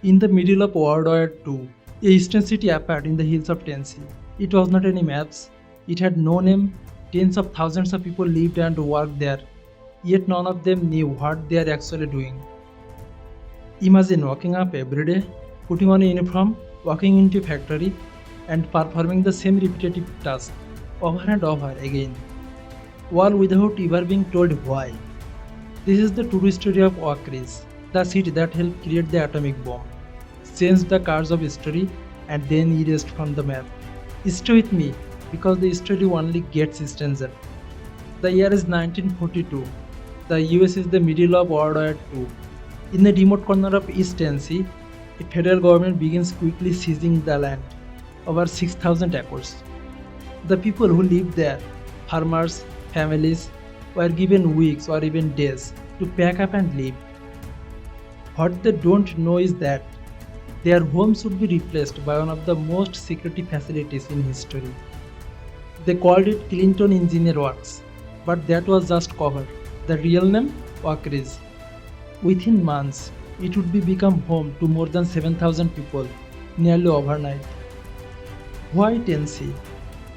In the middle of World War II, a eastern city appeared in the hills of Tennessee. It was not any maps, it had no name, tens of thousands of people lived and worked there, yet none of them knew what they are actually doing. Imagine waking up every day, putting on a uniform, walking into a factory, and performing the same repetitive task over and over again, all without ever being told why. This is the true story of WWII, the city that helped create the atomic bomb, changed the course of history, and then erased from the map. Stay with me because the story only gets stranger. The year is 1942. The US is the middle of World War II. In the remote corner of East Tennessee, the federal government begins quickly seizing the land, over 6,000 acres. The people who lived there, farmers, families, were given weeks or even days to pack up and leave. What they don't know is that their homes would be replaced by one of the most secretive facilities in history. They called it Clinton Engineer Works, but that was just cover. The real name, WWII. Within months, it would be become home to more than 7,000 people, nearly overnight. Why Tennessee?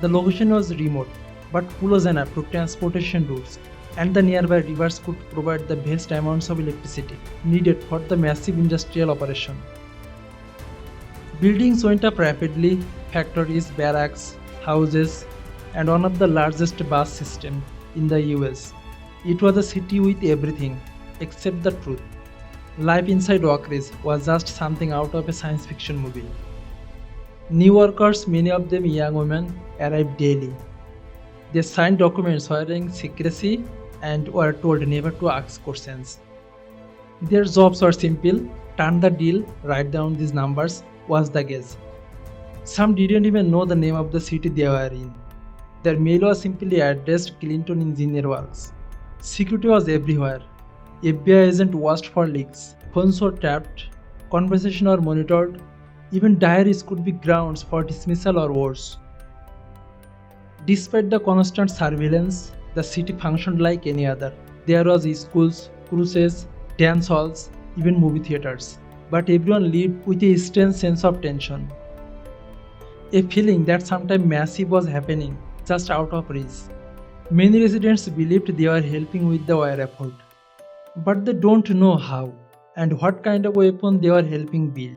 The location was remote, but close enough to transportation routes, and the nearby rivers could provide the vast amounts of electricity needed for the massive industrial operation. Buildings went up rapidly, factories, barracks, houses, and one of the largest bus systems in the US. It was a city with everything except the truth. Life inside WWII was just something out of a science fiction movie. New workers, many of them young women, arrived daily. They signed documents wearing secrecy and were told never to ask questions. Their jobs were simple: turn the deal, write down these numbers, was the guess. Some didn't even know the name of the city they were in. Their mail was simply addressed Clinton Engineer Works. Security was everywhere. FBI agents watched for leaks, phones were tapped, conversations were monitored, even diaries could be grounds for dismissal or worse. Despite the constant surveillance, the city functioned like any other. There was schools, cruises, dance halls, even movie theaters. But everyone lived with a strange sense of tension. A feeling that something massive was happening just out of reach. Many residents believed they were helping with the war effort, but they don't know how and what kind of weapon they were helping build.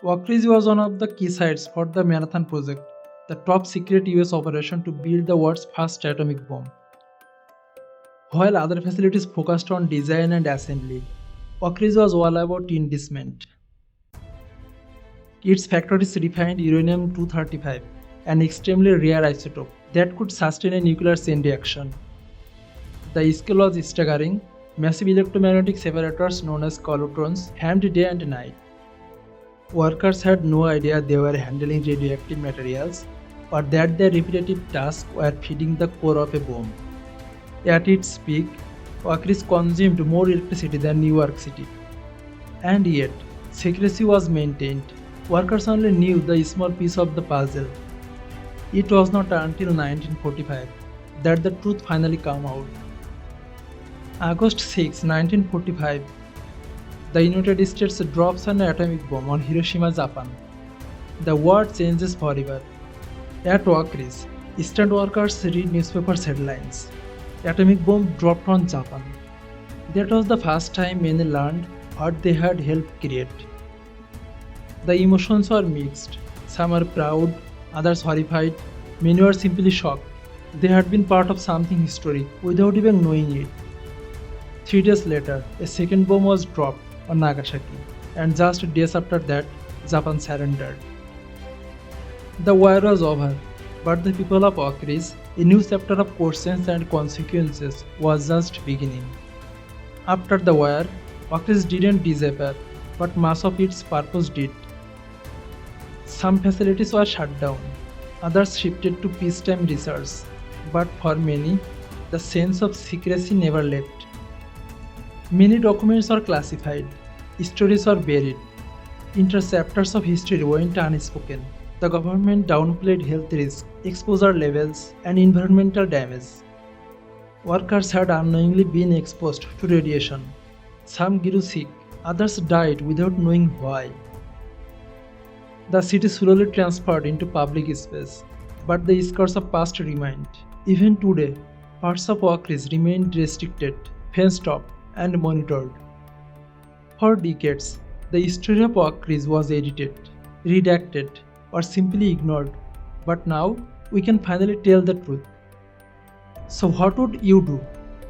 WWII was one of the key sites for the Manhattan Project, the top secret US operation to build the world's first atomic bomb. While other facilities focused on design and assembly, WWII was all about investment. Its factories refined uranium-235, an extremely rare isotope that could sustain a nuclear chain reaction. The scale was staggering. Massive electromagnetic separators known as collotrons hammed day and night. Workers had no idea they were handling radioactive materials or that their repetitive tasks were feeding the core of a bomb. At its peak, WWII consumed more electricity than New York City. And yet, secrecy was maintained. Workers only knew the small piece of the puzzle. It was not until 1945 that the truth finally came out. August 6, 1945, the United States drops an atomic bomb on Hiroshima, Japan. The world changes forever. At WWII, Eastern workers read newspaper headlines. Atomic bomb dropped on Japan. That was the first time many learned what they had helped create. The emotions were mixed. Some were proud, others horrified, many were simply shocked. They had been part of something historic without even knowing it. 3 days later, a second bomb was dropped on Nagasaki, and just days after that, Japan surrendered. The war was over, but the people of WWII, a new chapter of questions and consequences, was just beginning. After the war, WWII didn't disappear, but much of its purpose did. Some facilities were shut down, others shifted to peacetime research, but for many, the sense of secrecy never left. Many documents are classified, stories are buried, entire chapters of history went unspoken. The government downplayed health risks, exposure levels, and environmental damage. Workers had unknowingly been exposed to radiation. Some grew sick, Others died without knowing why. The city slowly transferred into public space, but the scars of past remained. Even today, parts of Wakris remain restricted, fenced off, and monitored. For decades, the history of Wakris was edited, redacted, or simply ignored, but now we can finally tell the truth. So, what would you do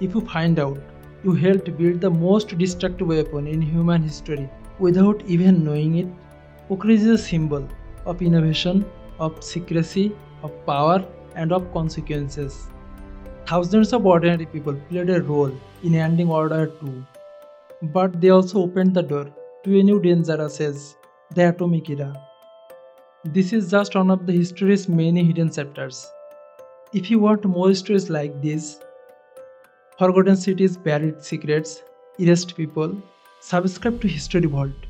if you find out you helped build the most destructive weapon in human history without even knowing it? Okris is a symbol of innovation, of secrecy, of power, and of consequences. Thousands of ordinary people played a role in ending Order 2, but they also opened the door to a new dangerous age, the atomic era. This is just one of the history's many hidden chapters. If you want more stories like this, forgotten cities, buried secrets, erased people, subscribe to History Vault.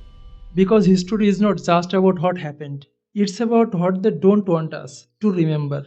Because history is not just about what happened, it's about what they don't want us to remember.